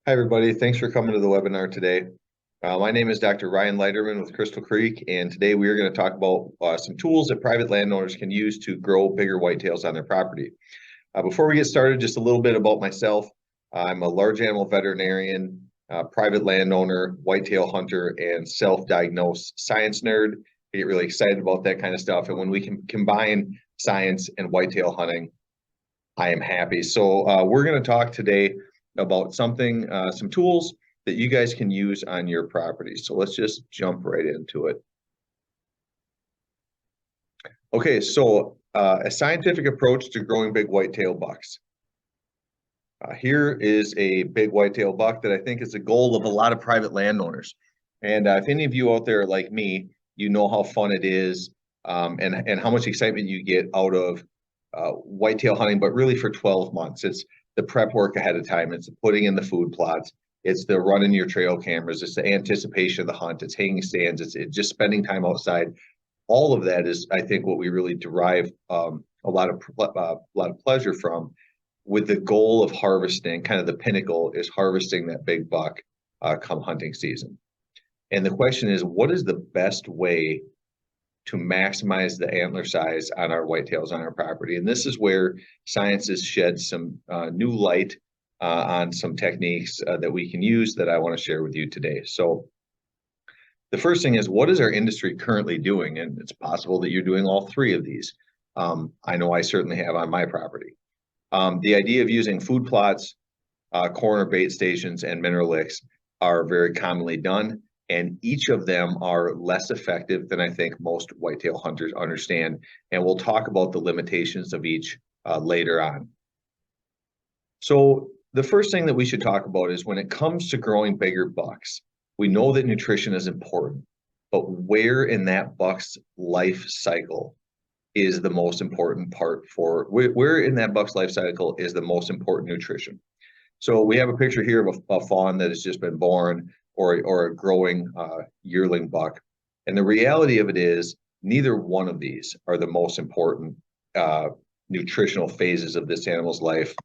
Hi, everybody. Thanks for coming to the webinar today. My name is Dr. Ryan Leiterman with Crystal Creek, and today we are going to talk about some tools that private landowners can use to grow bigger whitetails on their property. Before we get started, just a little bit about myself. I'm a large animal veterinarian, private landowner, whitetail hunter, and self-diagnosed science nerd. I get really excited about that kind of stuff, and when we can combine science and whitetail hunting, I am happy. So we're going to talk today about some tools that you guys can use on your property. So let's just jump right into it. Okay, so a scientific approach to growing big whitetail bucks. Here is a big whitetail buck that I think is the goal of a lot of private landowners. And if any of you out there like me, you know how fun it is and how much excitement you get out of whitetail hunting, but really for 12 months. It's the prep work ahead of time. It's the putting in the food plots. It's the running your trail cameras. It's the anticipation of the hunt. It's hanging stands. It's just spending time outside. All of that is, I think, what we really derive a lot of pleasure from, with the goal of harvesting. Kind of the pinnacle is harvesting that big buck come hunting season. And the question is, what is the best way to maximize the antler size on our whitetails on our property? And this is where science has shed some new light on some techniques that we can use that I want to share with you today. So the first thing is, what is our industry currently doing? And it's possible that you're doing all three of these. I know I certainly have on my property. The idea of using food plots, corner bait stations, and mineral licks are very commonly done. And each of them are less effective than I think most whitetail hunters understand. And we'll talk about the limitations of each later on. So the first thing that we should talk about is, when it comes to growing bigger bucks, we know that nutrition is important, but where in that buck's life cycle is the most important part where in that buck's life cycle is the most important nutrition? So we have a picture here of a fawn that has just been born, or a growing yearling buck. And the reality of it is, neither one of these are the most important nutritional phases of this animal's life.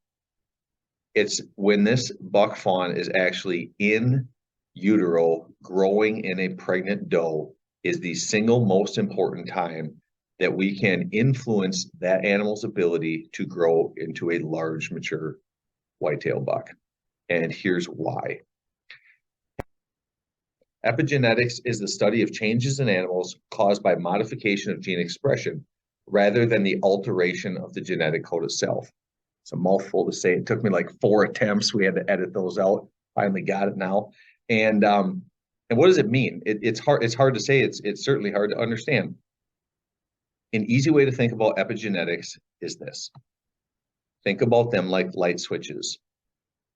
It's when this buck fawn is actually in utero, growing in a pregnant doe, is the single most important time that we can influence that animal's ability to grow into a large, mature whitetail buck. And here's why. Epigenetics is the study of changes in animals caused by modification of gene expression rather than the alteration of the genetic code itself. It's a mouthful to say. It took me like 4 attempts. We had to edit those out. Finally got it now. And what does it mean? It's hard to say. It's certainly hard to understand. An easy way to think about epigenetics is this. Think about them like light switches.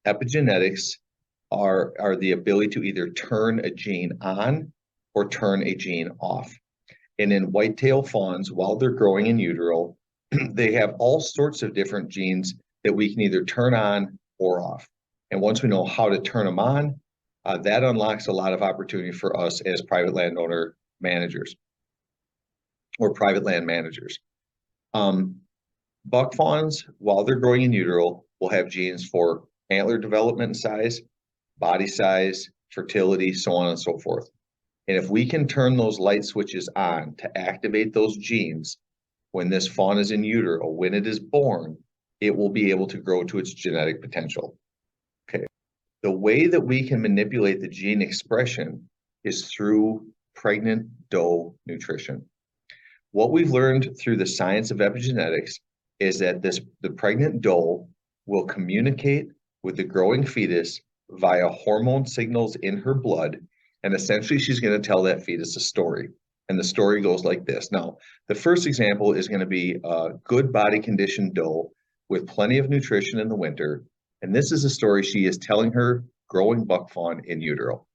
Epigenetics are the ability to either turn a gene on or turn a gene off. And in whitetail fawns, while they're growing in utero, they have all sorts of different genes that we can either turn on or off. And once we know how to turn them on, that unlocks a lot of opportunity for us as private landowner managers or private land managers. Buck fawns, while they're growing in utero, will have genes for antler development and size, body size, fertility, so on and so forth. And if we can turn those light switches on to activate those genes when this fawn is in utero, when it is born, it will be able to grow to its genetic potential. Okay. The way that we can manipulate the gene expression is through pregnant doe nutrition. What we've learned through the science of epigenetics is that the pregnant doe will communicate with the growing fetus via hormone signals in her blood, and essentially she's going to tell that fetus a story. And the story goes like this. Now, the first example is going to be a good body condition doe with plenty of nutrition in the winter, and this is a story she is telling her growing buck fawn in utero.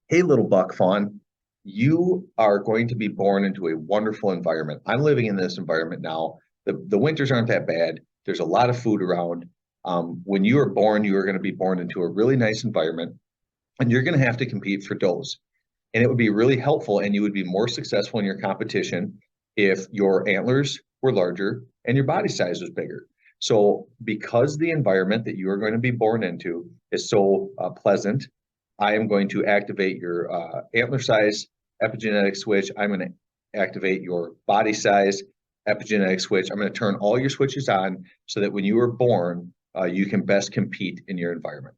Hey, little buck fawn, you are going to be born into a wonderful environment. I'm living in this environment now. The winters aren't that bad. There's a lot of food around. When you are born, you are going to be born into a really nice environment, and you're going to have to compete for does. And it would be really helpful, and you would be more successful in your competition if your antlers were larger and your body size was bigger. So because the environment that you are going to be born into is so pleasant, I am going to activate your antler size epigenetic switch. I'm going to activate your body size epigenetic switch. I'm going to turn all your switches on so that when you are born, you can best compete in your environment.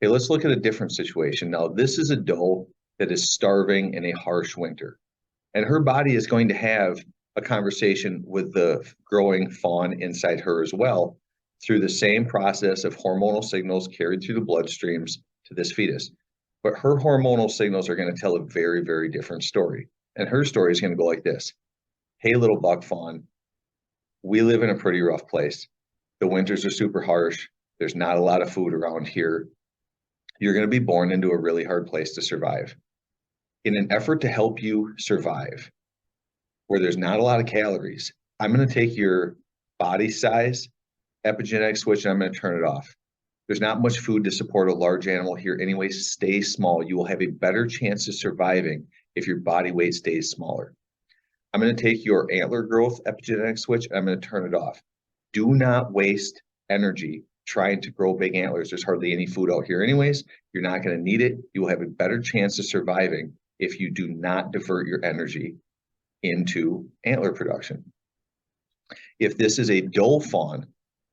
Okay, let's look at a different situation. Now, this is a doe that is starving in a harsh winter, and her body is going to have a conversation with the growing fawn inside her as well through the same process of hormonal signals carried through the bloodstreams to this fetus. But her hormonal signals are going to tell a very, very different story. And her story is going to go like this. Hey, little buck fawn, we live in a pretty rough place. The winters are super harsh. There's not a lot of food around here. You're going to be born into a really hard place to survive. In an effort to help you survive, where there's not a lot of calories, I'm going to take your body size epigenetic switch and I'm going to turn it off. There's not much food to support a large animal here anyway. Stay small. You will have a better chance of surviving if your body weight stays smaller. I'm going to take your antler growth epigenetic switch and I'm going to turn it off. Do not waste energy trying to grow big antlers. There's hardly any food out here anyways. You're not going to need it. You will have a better chance of surviving if you do not divert your energy into antler production. If this is a doe fawn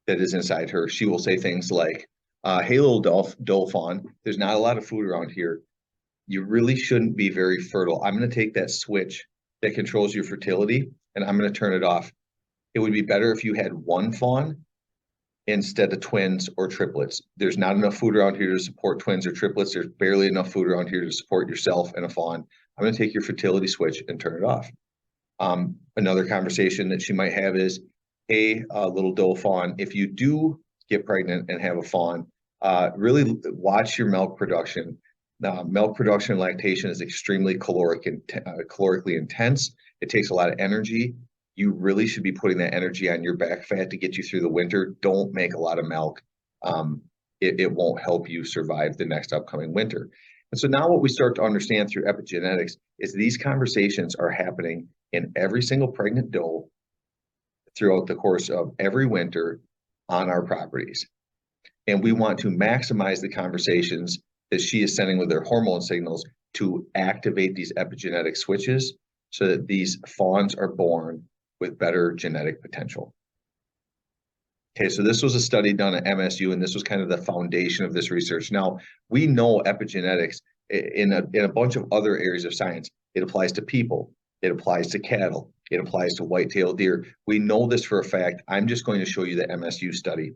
that is inside her, she will say things like, hey, little doe fawn, there's not a lot of food around here. You really shouldn't be very fertile. I'm going to take that switch that controls your fertility and I'm going to turn it off. It would be better if you had one fawn instead of twins or triplets. There's not enough food around here to support twins or triplets. There's barely enough food around here to support yourself and a fawn. I'm going to take your fertility switch and turn it off. Another conversation that she might have is, hey, little doe fawn, if you do get pregnant and have a fawn, really watch your milk production. Milk production and lactation is extremely calorically intense. It takes a lot of energy. You really should be putting that energy on your back fat to get you through the winter. Don't make a lot of milk. It won't help you survive the next upcoming winter. And so now what we start to understand through epigenetics is these conversations are happening in every single pregnant doe throughout the course of every winter on our properties. And we want to maximize the conversations that she is sending with her hormone signals to activate these epigenetic switches so that these fawns are born with better genetic potential. Okay, so this was a study done at MSU, and this was kind of the foundation of this research. Now, we know epigenetics in a bunch of other areas of science. It applies to people. It applies to cattle. It applies to white-tailed deer. We know this for a fact. I'm just going to show you the MSU study.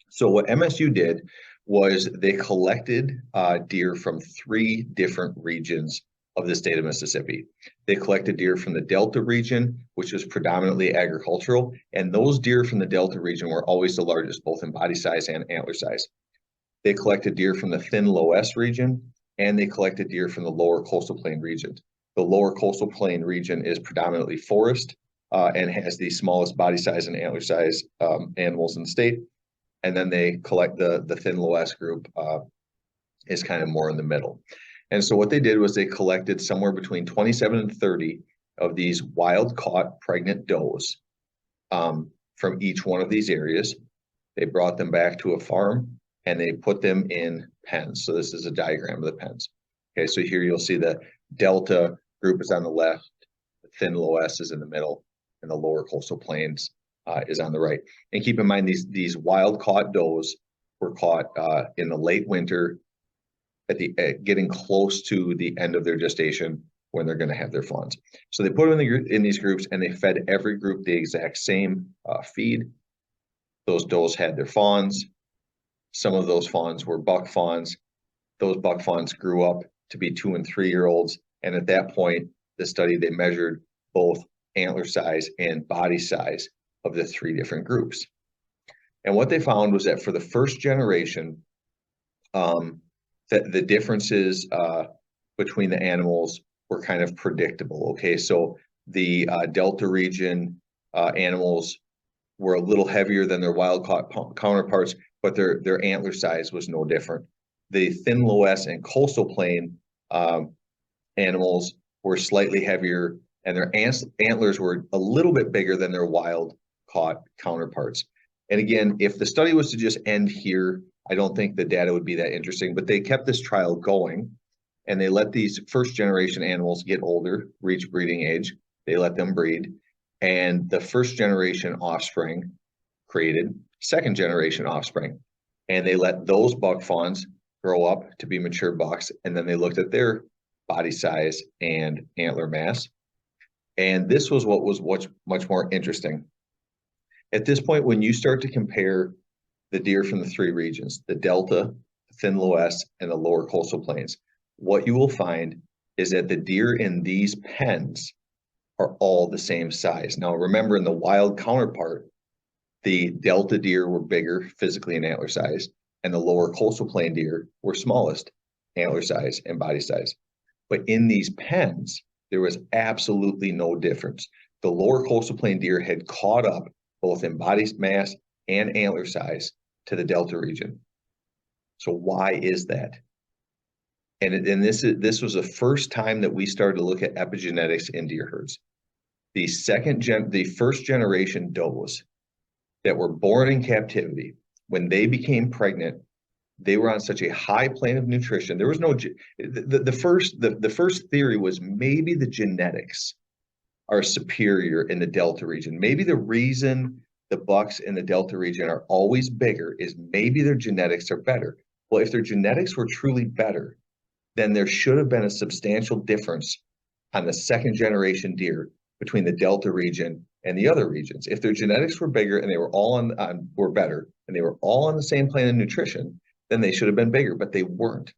So what MSU did was they collected deer from 3 different regions of the state of Mississippi. They collected deer from the Delta region, which was predominantly agricultural, and those deer from the Delta region were always the largest, both in body size and antler size. They collected deer from the thin low S region, and they collected deer from the lower coastal plain region. The lower coastal plain region is predominantly forest and has the smallest body size and antler size animals in the state. And then they collect the thin low S group is kind of more in the middle. And so what they did was they collected somewhere between 27 and 30 of these wild caught pregnant does from each one of these areas. They brought them back to a farm and they put them in pens. So this is a diagram of the pens. Okay, so here you'll see the Delta group is on the left, the thin low S is in the middle, and the lower coastal plains is on the right. And keep in mind, these wild caught does were caught in the late winter at getting close to the end of their gestation when they're going to have their fawns. So they put them in these groups and they fed every group the exact same feed. Those does had their fawns. Some of those fawns were buck fawns. Those buck fawns grew up to be 2- and 3-year-olds. And at that point, the study, they measured both antler size and body size of the 3 different groups. And what they found was that for the first generation, the differences between the animals were kind of predictable. Okay, so the Delta region animals were a little heavier than their wild caught counterparts, but their antler size was no different. The thin low S and coastal plain animals were slightly heavier, and their antlers were a little bit bigger than their wild caught counterparts. And again, if the study was to just end here, I don't think the data would be that interesting, but they kept this trial going and they let these first generation animals get older, reach breeding age. They let them breed, and the first generation offspring created second generation offspring. And they let those buck fawns grow up to be mature bucks. And then they looked at their body size and antler mass. And this was what was much more interesting. At this point, when you start to compare the deer from the three regions, the Delta, the Thin Loess, and the lower coastal plains, what you will find is that the deer in these pens are all the same size. Now, remember, in the wild counterpart, the Delta deer were bigger physically in antler size, and the lower coastal plain deer were smallest antler size and body size. But in these pens, there was absolutely no difference. The lower coastal plain deer had caught up both in body mass and antler size to the Delta region. So why is that? And this was the first time that we started to look at epigenetics in deer herds. The first generation does that were born in captivity, when they became pregnant, they were on such a high plane of nutrition. There was no the first theory was maybe the genetics are superior in the Delta region. Maybe the reason the bucks in the Delta region are always bigger is maybe their genetics are better. Well, if their genetics were truly better, then there should have been a substantial difference on the second generation deer between the Delta region and the other regions. If their genetics were bigger and they were all were better and they were all on the same plane of nutrition, then they should have been bigger, but they weren't.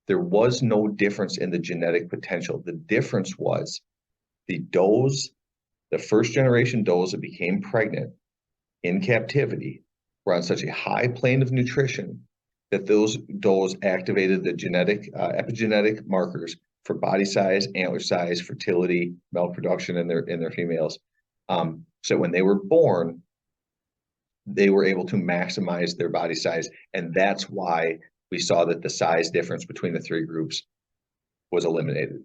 There was no difference in the genetic potential. The difference was the does, the first generation does that became pregnant in captivity, were on such a high plane of nutrition that those does activated the epigenetic markers for body size, antler size, fertility, milk production in their females. So when they were born, they were able to maximize their body size, and that's why we saw that the size difference between the three groups was eliminated.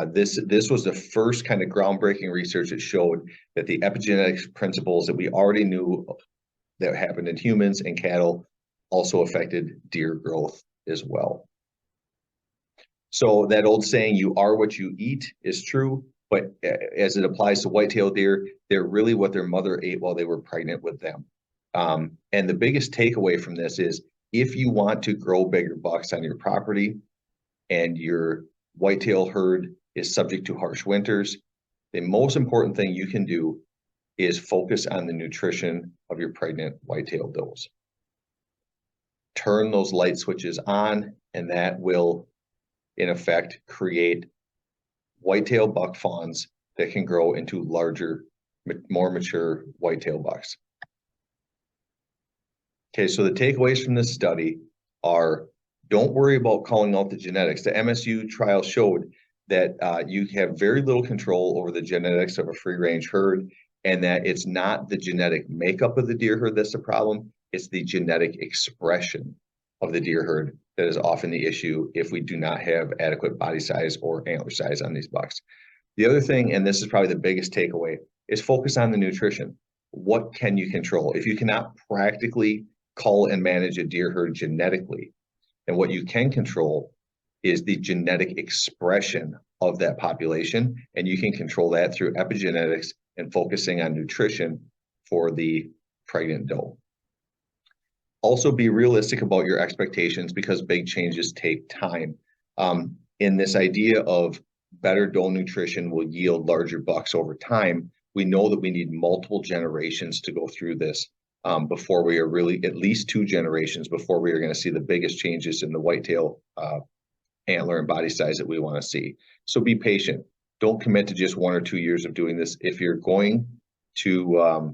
This was the first kind of groundbreaking research that showed that the epigenetics principles that we already knew that happened in humans and cattle also affected deer growth as well. So that old saying, "You are what you eat," is true, but as it applies to whitetail deer, they're really what their mother ate while they were pregnant with them. And the biggest takeaway from this is, if you want to grow bigger bucks on your property and your whitetail herd is subject to harsh winters, the most important thing you can do is focus on the nutrition of your pregnant whitetail does. Turn those light switches on, and that will, in effect, create whitetail buck fawns that can grow into larger, more mature whitetail bucks. Okay, so the takeaways from this study are, don't worry about calling out the genetics. The MSU trial showed that you have very little control over the genetics of a free-range herd, and that it's not the genetic makeup of the deer herd that's the problem, it's the genetic expression of the deer herd that is often the issue if we do not have adequate body size or antler size on these bucks. The other thing, and this is probably the biggest takeaway, is focus on the nutrition. What can you control? If you cannot practically cull and manage a deer herd genetically, then what you can control is the genetic expression of that population, and you can control that through epigenetics and focusing on nutrition for the pregnant doe. Also, be realistic about your expectations, because big changes take time. In this idea of better doe nutrition will yield larger bucks over time, we know that we need multiple generations to go through this before we are really, at least 2 generations before we are going to see the biggest changes in the whitetail antler and body size that we want to see. So be patient. Don't commit to just 1 or 2 years of doing this. If you're going to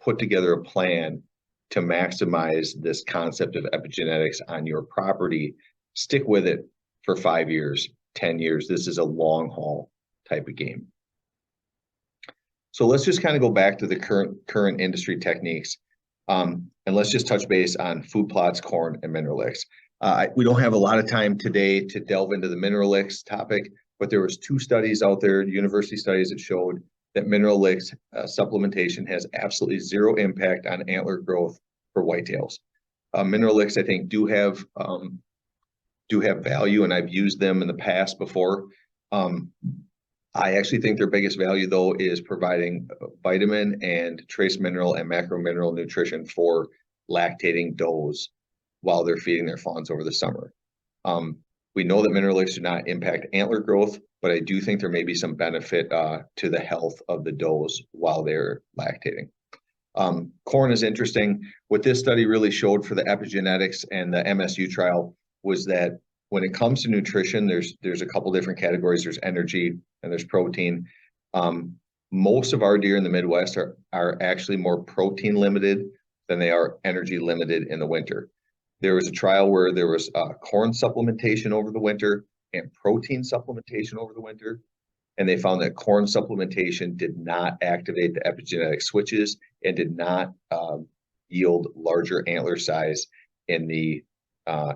put together a plan to maximize this concept of epigenetics on your property, stick with it for 5 years, 10 years. This is a long haul type of game. So let's just kind of go back to the current industry techniques, and let's just touch base on food plots, corn, and mineral licks. We don't have a lot of time today to delve into the mineral licks topic, but there was 2 studies out there, university studies, that showed that mineral licks supplementation has absolutely zero impact on antler growth for whitetails. Mineral licks, I think, do have value, and I've used them in the past before. I actually think their biggest value, though, is providing vitamin and trace mineral and macro mineral nutrition for lactating does while they're feeding their fawns over the summer. We know that mineral licks do not impact antler growth, but I do think there may be some benefit to the health of the does while they're lactating. Corn is interesting. What this study really showed for the epigenetics and the MSU trial was that when it comes to nutrition, there's a couple different categories. There's energy and there's protein. Most of our deer in the Midwest are actually more protein limited than they are energy limited in the winter. There was a trial where there was corn supplementation over the winter and protein supplementation over the winter. And they found that corn supplementation did not activate the epigenetic switches and did not yield larger antler size in the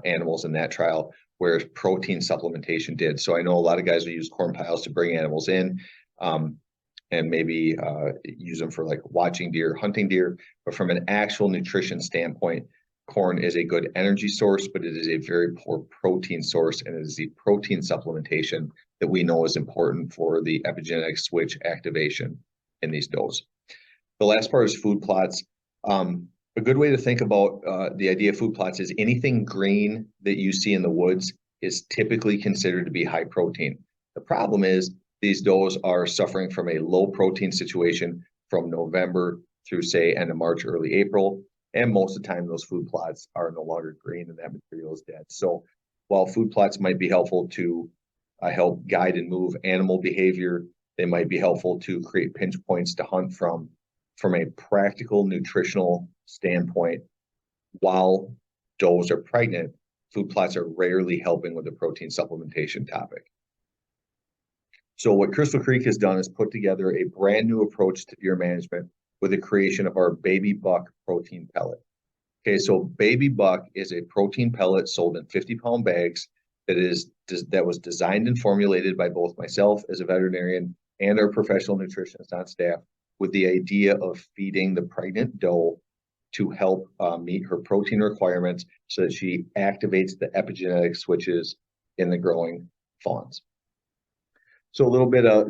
animals in that trial, whereas protein supplementation did. So I know a lot of guys will use corn piles to bring animals in and maybe use them for like watching deer, hunting deer. But from an actual nutrition standpoint, corn is a good energy source, but it is a very poor protein source, and it is the protein supplementation that we know is important for the epigenetic switch activation in these does. The last part is food plots. A good way to think about the idea of food plots is anything green that you see in the woods is typically considered to be high protein. The problem is these does are suffering from a low protein situation from November through, say, end of March, early April. And most of the time, those food plots are no longer green and that material is dead. So while food plots might be helpful to help guide and move animal behavior, they might be helpful to create pinch points to hunt from a practical nutritional standpoint. While does are pregnant, food plots are rarely helping with the protein supplementation topic. So what Crystal Creek has done is put together a brand new approach to deer management with the creation of our baby buck protein pellet. Okay, so baby buck is a protein pellet sold in 50-pound bags that was designed and formulated by both myself as a veterinarian and our professional nutritionist on staff with the idea of feeding the pregnant doe to help meet her protein requirements so that she activates the epigenetic switches in the growing fawns. So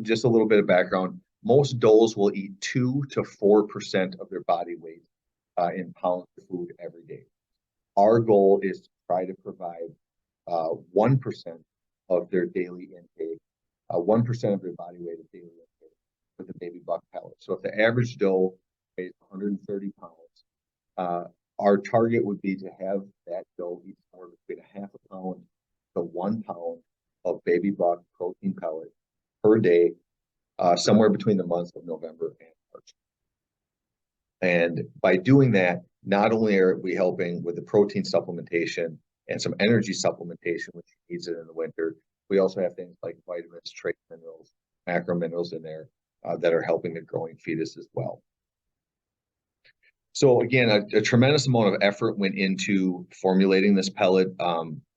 just a little bit of background. Most does will eat 2 to 4% of their body weight in pounds of food every day. Our goal is to try to provide 1% of their daily intake, 1% of their body weight of daily intake with a baby buck pellet. So if the average doe weighs 130 pounds, our target would be to have that doe eat somewhere between a half a pound to 1 pound of baby buck protein pellet per day, somewhere between the months of November and March. And by doing that, not only are we helping with the protein supplementation and some energy supplementation, which needs it in the winter, we also have things like vitamins, trace minerals, macro minerals in there that are helping the growing fetus as well. So again, a tremendous amount of effort went into formulating this pellet.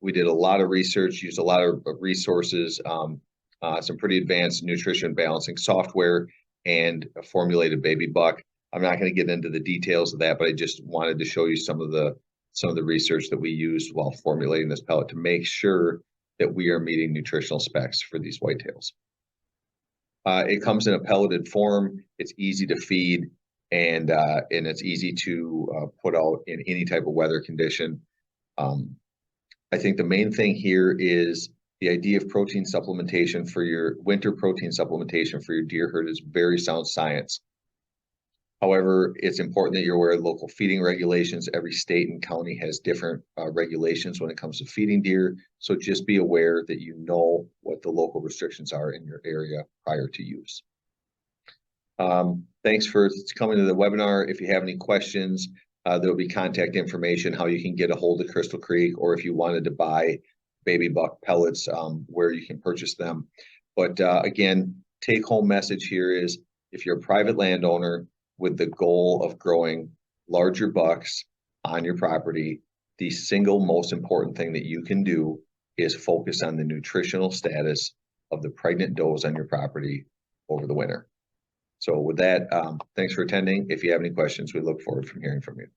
We did a lot of research, used a lot of resources, some pretty advanced nutrition balancing software, and a formulated baby buck. I'm not going to get into the details of that, but I just wanted to show you some of the research that we used while formulating this pellet to make sure that we are meeting nutritional specs for these whitetails. It comes in a pelleted form. It's easy to feed, and it's easy to put out in any type of weather condition. I think the main thing here is the idea of protein supplementation for your winter protein supplementation for your deer herd is very sound science. However, it's important that you're aware of local feeding regulations. Every state and county has different regulations when it comes to feeding deer. So just be aware that you know what the local restrictions are in your area prior to use. Thanks for coming to the webinar. If you have any questions, there'll be contact information, how you can get a hold of Crystal Creek, or if you wanted to buy baby buck pellets, where you can purchase them. But again, take home message here is if you're a private landowner with the goal of growing larger bucks on your property, the single most important thing that you can do is focus on the nutritional status of the pregnant does on your property over the winter. So with that, thanks for attending. If you have any questions, we look forward to hearing from you.